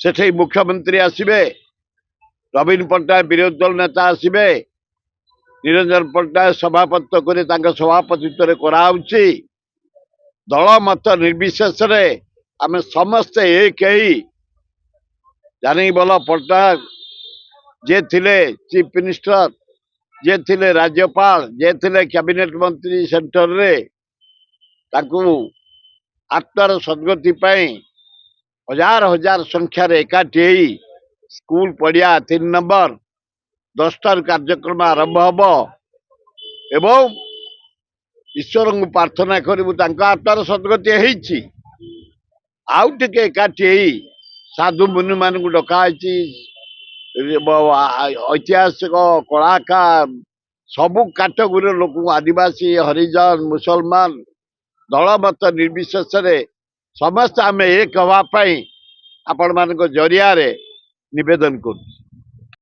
सेठे मुख्यमंत्री आसबे, नवीन पट्टनायक विरोधी दल नेता आसबे, निरंजन पट्टनायक सभापतित्व करे सभापतित्व कराउछि। दल मत निर्विशेष आम समस्ते एक ही जानी बोल पट्टनायक जे थिले चीफ मिनिस्टर, जे थिले राज्यपाल, जे थिले कैबिनेट मंत्री सेंटर रे ताकू आत्मार सद्गति हजार हजार संख्यार एकाठी स्कूल पड़िया 3 नंबर 10टार कार्यक्रम आरंभ हम एवं ईश्वर को प्रार्थना करूँ आत्मार सद्गति होती आउ टे एकाठी साधु मुनि मान डकाई ऐतिहासिक कलाकार सबू कैटेगोरी लोक आदिवासी हरिजन मुसलमान दल मत निर्विशेष समस्त आम एक हाँपाई आपण मान जरिया निवेदन कर।